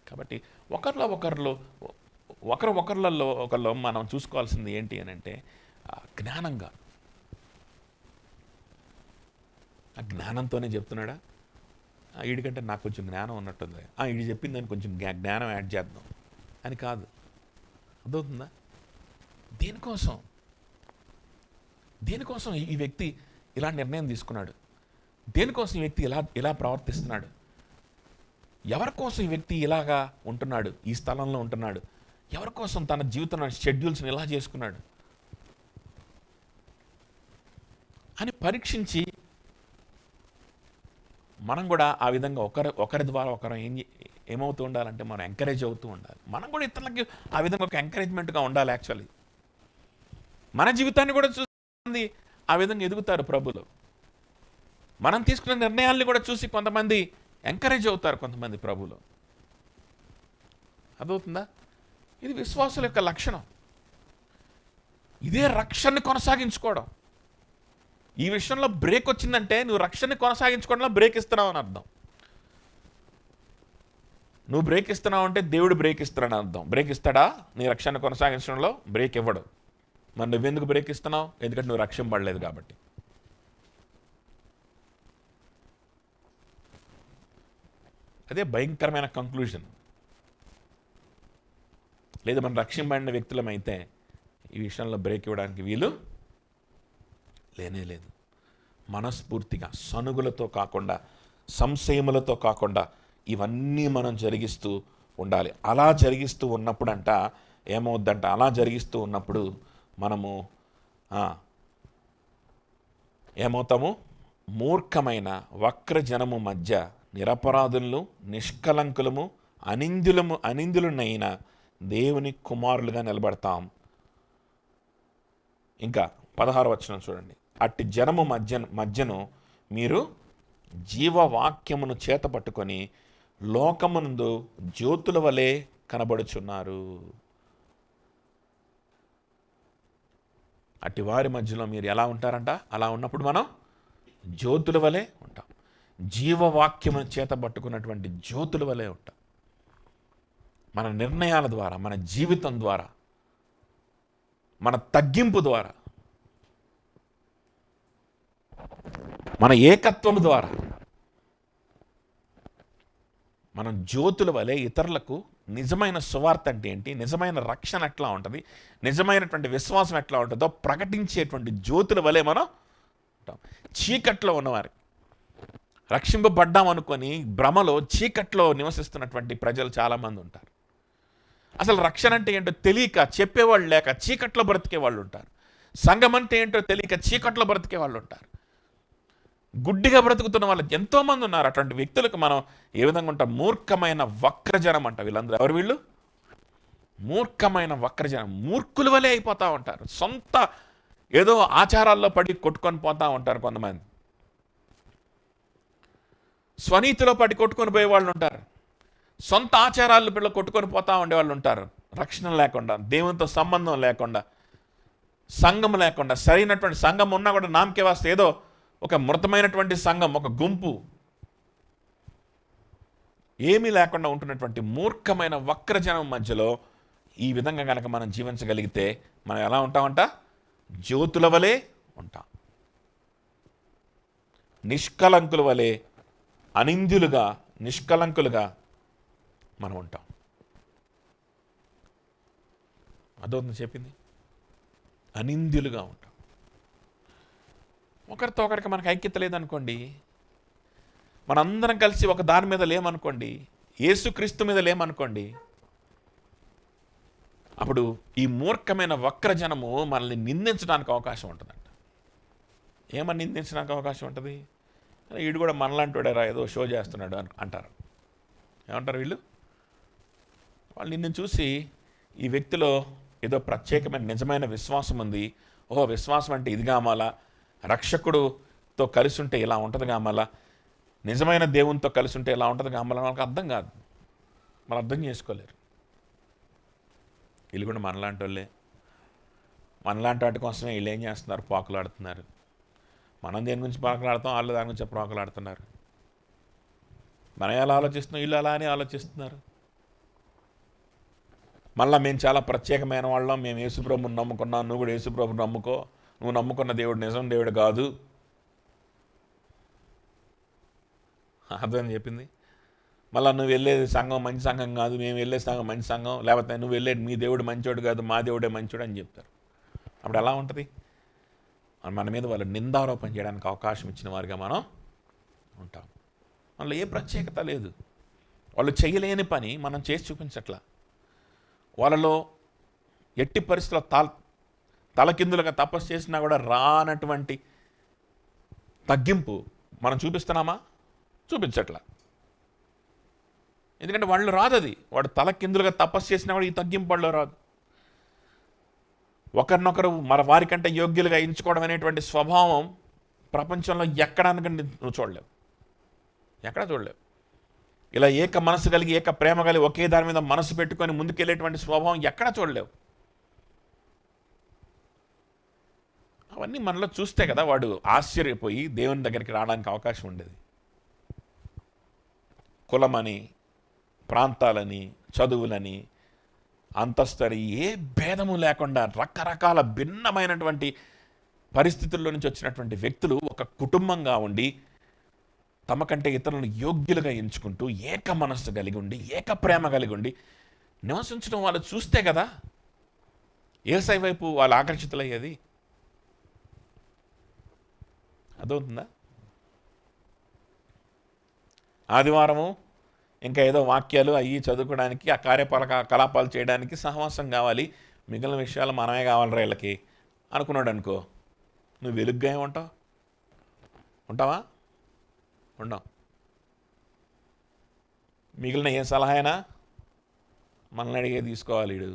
కాబట్టి ఒకరిలో మనం చూసుకోవాల్సింది ఏంటి అని అంటే, జ్ఞానంగా, ఆ జ్ఞానంతోనే చెప్తున్నాడా, వీడికంటే నాకు కొంచెం జ్ఞానం ఉన్నట్టుంది, వీడి చెప్పింది దాన్ని కొంచెం జ్ఞానం యాడ్ చేద్దాం అని కాదు. అర్థమవుతుందా? దేనికోసం ఈ వ్యక్తి ఇలా నిర్ణయం తీసుకున్నాడు, దేనికోసం ఈ వ్యక్తి ఇలా ప్రవర్తిస్తున్నాడు, ఎవరి కోసం ఈ వ్యక్తి ఇలాగా ఉంటున్నాడు, ఈ స్థలంలో ఉంటున్నాడు, ఎవరి కోసం తన జీవితంలో షెడ్యూల్స్ని ఇలా చేసుకున్నాడు అని పరీక్షించి మనం కూడా ఆ విధంగా ఒకరి ద్వారా ఒకరు ఏమవుతూ ఉండాలంటే మనం ఎంకరేజ్ అవుతూ ఉండాలి. మనం కూడా ఇతరులకి ఆ విధంగా ఒక ఎంకరేజ్మెంట్గా ఉండాలి. యాక్చువల్లీ మన జీవితాన్ని కూడా చూసి ఆ విధంగా ఎదుగుతారు ప్రభులో. మనం తీసుకున్న నిర్ణయాల్ని కూడా చూసి కొంతమంది ఎంకరేజ్ అవుతారు, కొంతమంది ప్రభులో. అదవుతుందా? ఇది విశ్వాసుల యొక్క లక్షణం. ఇదే రక్షణని కొనసాగించుకోవడం. ఈ విషయంలో బ్రేక్ వచ్చిందంటే నువ్వు రక్షణని కొనసాగించుకోవడంలో బ్రేక్ ఇస్తున్నావు అని అర్థం. నువ్వు బ్రేక్ ఇస్తున్నావు అంటే దేవుడు బ్రేక్ ఇస్తున్నాడు అర్థం. బ్రేక్ ఇస్తాడా? నీ రక్షణ కొనసాగించడంలో బ్రేక్ ఇవ్వడు. మరి నువ్వెందుకు బ్రేక్ ఇస్తున్నావు? ఎందుకంటే నువ్వు రక్షణ పడలేదు కాబట్టి. అదే భయంకరమైన కంక్లూజన్. లేదా మనం రక్షింపబడిన వ్యక్తులమైతే ఈ విషయంలో బ్రేక్ ఇవ్వడానికి వీలు లేనే లేదు. మనస్ఫూర్తిగా, సనుగులతో కాకుండా, సంశయములతో కాకుండా ఇవన్నీ మనం జరిగిస్తూ ఉండాలి. అలా జరిగిస్తూ ఉన్నప్పుడంట ఏమవుద్దంట, అలా జరిగిస్తూ ఉన్నప్పుడు మనము ఏమవుతాము? మూర్ఖమైన వక్రజనము మధ్య నిరపరాధులను, నిష్కలంకులము, అనిందులనైన దేవుని కుమారులుగా నిలబడతాం. ఇంకా 16వ వచనం చూడండి. అట్టి జనము మధ్యను మీరు జీవవాక్యమును చేత పట్టుకొని లోకమునందు జ్యోతుల వలె కనబడుచున్నారు. అట్టి వారి మధ్యలో మీరు ఎలా ఉంటారంట? అలా ఉన్నప్పుడు మనం జ్యోతుల వలె ఉంటాం. జీవవాక్యమును చేత పట్టుకున్నటువంటి జ్యోతుల వలె ఉంటాం. మన నిర్ణయాల ద్వారా, మన జీవితం ద్వారా, మన తగ్గింపు ద్వారా, మన ఏకత్వం ద్వారా మనం జ్యోతుల వలె ఇతరులకు నిజమైన సువార్త అంటే ఏంటి, నిజమైన రక్షణ ఎట్లా ఉంటుంది, నిజమైనటువంటి విశ్వాసం ఎట్లా ఉంటుందో ప్రకటించేటువంటి జ్యోతుల వలె మనం ఉంటాం. చీకట్లో ఉన్నవారు రక్షింపబడ్డాం అనుకొని భ్రమలో చీకట్లో నివసిస్తున్నటువంటి ప్రజలు చాలామంది ఉంటారు. అసలు రక్షణ అంటే ఏంటో తెలియక, చెప్పేవాళ్ళు లేక చీకట్లో బ్రతికే వాళ్ళు ఉంటారు. సంఘం అంటే ఏంటో తెలియక చీకట్లో బ్రతికే వాళ్ళు ఉంటారు. గుడ్డిగా బ్రతుకుతున్న వాళ్ళు ఎంతోమంది ఉన్నారు. అటువంటి వ్యక్తులకు మనం ఏ విధంగా ఉంటాం? మూర్ఖమైన వక్రజనం అంట. వీళ్ళందరూ ఎవరు? వీళ్ళు మూర్ఖమైన వక్రజనం. మూర్ఖుల వలె అయిపోతూ ఉంటారు. సొంత ఏదో ఆచారాల్లో పడి కొట్టుకొని పోతూ ఉంటారు. కొంతమంది స్వనీతిలో పడి కొట్టుకొని పోయే వాళ్ళు ఉంటారు. సొంత ఆచారాలు పిల్లలు కొట్టుకొని పోతూ ఉండేవాళ్ళు ఉంటారు. రక్షణ లేకుండా, దేవునితో సంబంధం లేకుండా, సంఘం లేకుండా, సరైనటువంటి సంఘం ఉన్నా కూడా నామకే వాస్తే ఏదో ఒక మృతమైనటువంటి సంఘం, ఒక గుంపు, ఏమీ లేకుండా ఉంటున్నటువంటి మూర్ఖమైన వక్రజనం మధ్యలో ఈ విధంగా కనుక మనం జీవించగలిగితే మనం ఎలా ఉంటామంట? జ్యోతుల వలె ఉంటాం. నిష్కలంకుల వలె, అనింద్యులుగా, నిష్కలంకులుగా మనం ఉంటాం. అదవుతుంది చెప్పింది. అనింద్యులుగా ఉంటాం. ఒకరితో ఒకరికి మనకు ఐక్యత లేదనుకోండి, మనందరం కలిసి ఒక దాని మీద లేమనుకోండి, యేసుక్రీస్తు మీద లేమనుకోండి, అప్పుడు ఈ మూర్ఖమైన వక్రజనము మనల్ని నిందించడానికి అవకాశం ఉంటుందంట. ఏమని నిందించడానికి అవకాశం ఉంటుంది? వీడు కూడా మనలాంటివాడేరా, ఏదో షో చేస్తున్నాడు అంటారు. ఏమంటారు వీళ్ళు? వాళ్ళు నిన్ను చూసి ఈ వ్యక్తిలో ఏదో ప్రత్యేకమైన నిజమైన విశ్వాసం ఉంది, ఓహో విశ్వాసం అంటే ఇది కామాలా, రక్షకుడుతో కలిసి ఉంటే ఇలా ఉంటుంది కామాలా, నిజమైన దేవునితో కలిసి ఉంటే ఇలా ఉంటుంది కామాలా, వాళ్ళకి అర్థం కాదు. వాళ్ళు అర్థం చేసుకోలేరు. వీళ్ళు కూడా మనలాంటి వాళ్ళే. మనలాంటి వాటి కోసమే వీళ్ళు ఏం చేస్తున్నారు? పాకులాడుతున్నారు. మనం దేని గురించి పాకులాడతాం, వాళ్ళు దాని గురించి పాకులాడుతున్నారు. మనం ఎలా ఆలోచిస్తున్నాం, వీళ్ళు అలా అని ఆలోచిస్తున్నారు. మళ్ళీ మేము చాలా ప్రత్యేకమైన వాళ్ళం, మేము యేసుప్రభుని నమ్ముకున్నాం, నువ్వు కూడా యేసుప్రభుని నమ్ముకో, నువ్వు నమ్ముకున్న దేవుడు నిజం దేవుడు కాదు. అర్థం చెప్పింది. మళ్ళీ నువ్వు వెళ్ళేది సంఘం మంచి సంఘం కాదు, మేము వెళ్ళే సంఘం మంచి సంఘం, లేకపోతే నువ్వు వెళ్ళేది మీ దేవుడు మంచోడు కాదు, మా దేవుడే మంచోడు అని చెప్తారు. అప్పుడు ఎలా ఉంటుంది? మన మీద వాళ్ళు నిందారోపణ చేయడానికి అవకాశం ఇచ్చిన వారిగా మనం ఉంటాం. మనలో ఏ ప్రత్యేకత లేదు. వాళ్ళు చేయలేని పని మనం చేసి చూపించట్లా. వాళ్ళలో ఎట్టి పరిస్థితుల్లో తలకిందులుగా తపస్సు చేసినా కూడా రానటువంటి తగ్గింపు మనం చూపిస్తున్నామా? చూపించట్లా. ఎందుకంటే వాళ్ళు రాదు. అది వాడు తలకిందులుగా తపస్సు చేసినా కూడా ఈ తగ్గింపు వాళ్ళు రాదు. ఒకరినొకరు మన వారికంటే యోగ్యులుగా ఎంచుకోవడం అనేటువంటి స్వభావం ప్రపంచంలో ఎక్కడానికంటే నువ్వు చూడలేవు, ఎక్కడా చూడలేవు. ఇలా ఏక మనసు కలిగి, ఏక ప్రేమ కలిగి, ఒకే దాని మీద మనసు పెట్టుకొని ముందుకెళ్ళేటువంటి స్వభావం ఎక్కడా చూడలేవు. అవన్నీ మనలో చూస్తే కదా వాడు ఆశ్చర్యపోయి దేవుని దగ్గరికి రావడానికి అవకాశం ఉండేది. కులమని, ప్రాంతాలని, చదువులని, అంతస్తుని ఏ భేదము లేకుండా రకరకాల భిన్నమైనటువంటి పరిస్థితుల్లో నుంచి వచ్చినటువంటి వ్యక్తులు ఒక కుటుంబంగా ఉండి తమకంటే ఇతరులను యోగ్యులుగా ఎంచుకుంటూ ఏక మనస్సు కలిగి ఉండి, ఏక ప్రేమ కలిగి ఉండి నివసించడం వాళ్ళు చూస్తే కదా యేసై వైపు వాళ్ళు ఆకర్షితులయ్యేది. అదవుతుందా? ఆదివారము ఇంకా ఏదో వాక్యాలు అవి చదువుకోవడానికి, ఆ కలాపాలు చేయడానికి సహవాసం కావాలి, మిగిలిన విషయాలు మనమే కావాలి వీళ్ళకి అనుకున్నాడు అనుకో, నువ్వు వెలుగ్గా ఏముంటావు? ఉంటావా? ఉండవు. మిగిలిన ఏ సలహా అయినా మనల్ని అడిగే తీసుకోవాలి. వీడు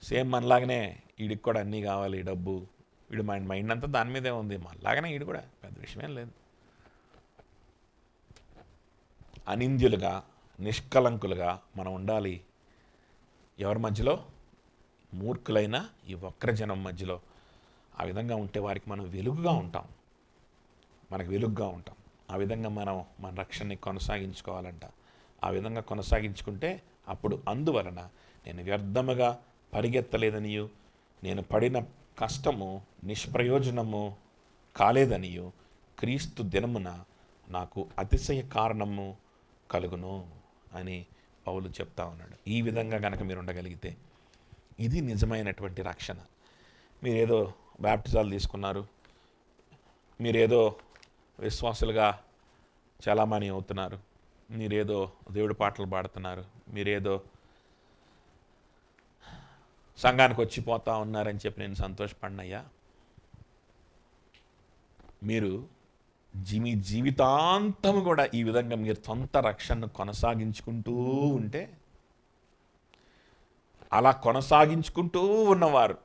సేమ్ మనలాగనే, వీడికి కూడా అన్నీ కావాలి, డబ్బు, వీడు మైండ్ అంతా దాని మీదే ఉంది, మనలాగనే వీడు కూడా, పెద్ద విషయమేం లేదు. అనింద్యులుగా, నిష్కలంకులుగా మనం ఉండాలి. ఎవరి మధ్యలో? మూర్ఖులైన ఈ వక్రజనం మధ్యలో. ఆ విధంగా ఉంటే వారికి మనం వెలుగుగా ఉంటాం, మనకు వెలుగుగా ఉంటాం. ఆ విధంగా మనం మన రక్షణని కొనసాగించుకోవాలంట. ఆ విధంగా కొనసాగించుకుంటే అప్పుడు అందువలన నేను వ్యర్థముగా పరిగెత్తలేదనియు, నేను పడిన కష్టము నిష్ప్రయోజనము కాలేదనియు, క్రీస్తు దినమున నాకు అతిశయ కారణము కలుగును అని పౌలు చెప్తా ఉన్నాడు. ఈ విధంగా కనుక మీరు ఉండగలిగితే ఇది నిజమైనటువంటి రక్షణ. మీరేదో బ్యాప్టిజాలు తీసుకున్నారు, మీరేదో విశ్వాసులుగా చాలామంది అవుతున్నారు, మీరేదో దేవుడి పాటలు పాడుతున్నారు, మీరేదో సంఘానికి వచ్చిపోతా ఉన్నారని చెప్పి నేను సంతోషపడినయ్యా. మీరు మీ జీవితాంతం కూడా ఈ విధంగా మీరు సొంత రక్షణను కొనసాగించుకుంటూ ఉంటే, అలా కొనసాగించుకుంటూ ఉన్నవారు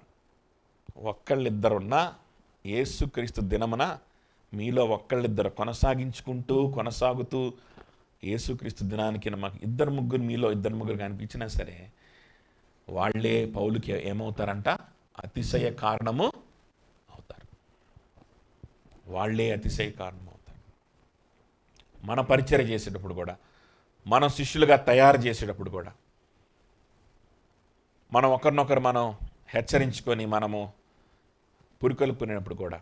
ఒక్కళ్ళిద్దరున్నా యేసుక్రీస్తు దినమున మీలో ఒక్కళ్ళిద్దరు కొనసాగుతూ యేసుక్రీస్తు దినానికి మాకు మీలో ఇద్దరు ముగ్గురు కనిపించినా సరే, వాళ్ళే పౌలుకి ఏమవుతారంట? అతిశయ కారణము అవుతారు. వాళ్ళే అతిశయ కారణం అవుతారు. మన పరిచర్య చేసేటప్పుడు కూడా, మనం శిష్యులుగా తయారు చేసేటప్పుడు కూడా, మనం ఒకరినొకరు మనం హెచ్చరించుకొని మనము పురికొల్పునేటప్పుడు కూడా,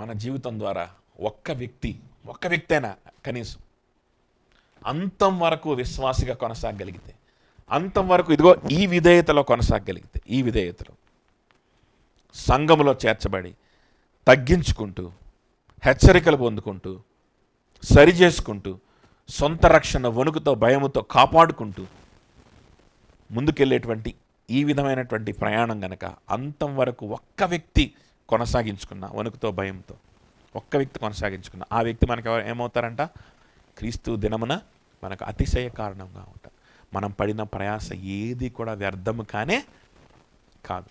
మన జీవితం ద్వారా ఒక్క వ్యక్తి అయినా కనీసం అంతం వరకు విశ్వాసిగా కొనసాగగలిగితే, అంతం వరకు ఇదిగో ఈ విధేయతలో కొనసాగగలిగితే, ఈ విధేయతలో సంఘములో చేర్చబడి తగ్గించుకుంటూ, హెచ్చరికలు పొందుకుంటూ, సరి చేసుకుంటూ, సొంత రక్షణ వణుకుతో భయముతో కాపాడుకుంటూ ముందుకెళ్ళేటువంటి ఈ విధమైనటువంటి ప్రయాణం గనక అంతం వరకు ఒక్క వ్యక్తి కొనసాగించుకున్న, వణుకుతో భయంతో ఒక్క వ్యక్తి కొనసాగించుకున్న, ఆ వ్యక్తి మనకు ఏమవుతారంట? క్రీస్తు దినమున మనకు అతిశయ కారణంగా ఉంటారు. మనం పడిన ప్రయాస ఏది కూడా వ్యర్థము కానే కాదు.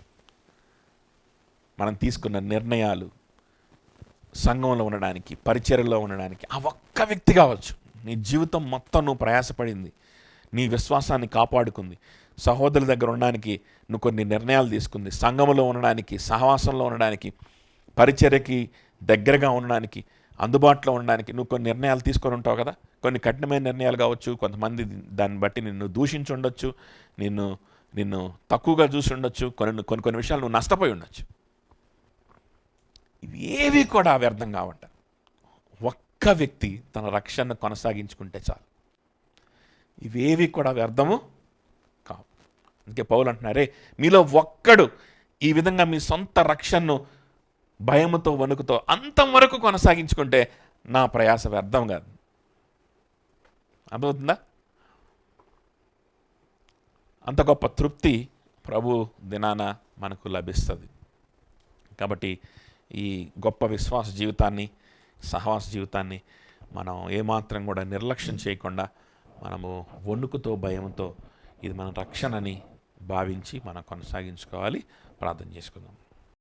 మనం తీసుకున్న నిర్ణయాలు, సంఘంలో ఉండడానికి, పరిచర్యలో ఉండడానికి, ఆ ఒక్క వ్యక్తి కావచ్చు. నీ జీవితం మొత్తం నువ్వు ప్రయాసపడింది, నీ విశ్వాసాన్ని కాపాడుకుంది, సహోదరుల దగ్గర ఉండడానికి నువ్వు కొన్ని నిర్ణయాలు తీసుకుంది, సంఘంలో ఉండడానికి, సహవాసంలో ఉండడానికి, పరిచర్యకి దగ్గరగా ఉండడానికి, అందుబాటులో ఉండడానికి నువ్వు కొన్ని నిర్ణయాలు తీసుకొని ఉంటావు కదా. కొన్ని కఠినమైన నిర్ణయాలు కావచ్చు, కొంతమంది దాన్ని బట్టి నిన్ను దూషించి ఉండొచ్చు, నిన్ను తక్కువగా చూసి ఉండొచ్చు, కొన్ని విషయాలు నువ్వు నష్టపోయి ఉండొచ్చు. ఇవి ఏవి కూడా వ్యర్థం కావంట. ఒక్క వ్యక్తి తన రక్షణను కొనసాగించుకుంటే చాలు, ఇవేవి కూడా వ్యర్థము కావు. అందుకే పౌలు అంటున్నారే, మీలో ఒక్కడు ఈ విధంగా మీ సొంత రక్షణను భయముతో వణుకుతో అంతం వరకు కొనసాగించుకుంటే నా ప్రయాస వ్యర్థం కాదు. అర్థమవుతుందా? అంత గొప్ప తృప్తి ప్రభు దినాన మనకు లభిస్తుంది. కాబట్టి ఈ గొప్ప విశ్వాస జీవితాన్ని, సహవాస జీవితాన్ని మనం ఏమాత్రం కూడా నిర్లక్ష్యం చేయకుండా మనము వణుకుతో భయంతో ఇది మన రక్షణని భావించి మనం కొనసాగించుకోవాలి. ప్రార్థన చేసుకుందాం.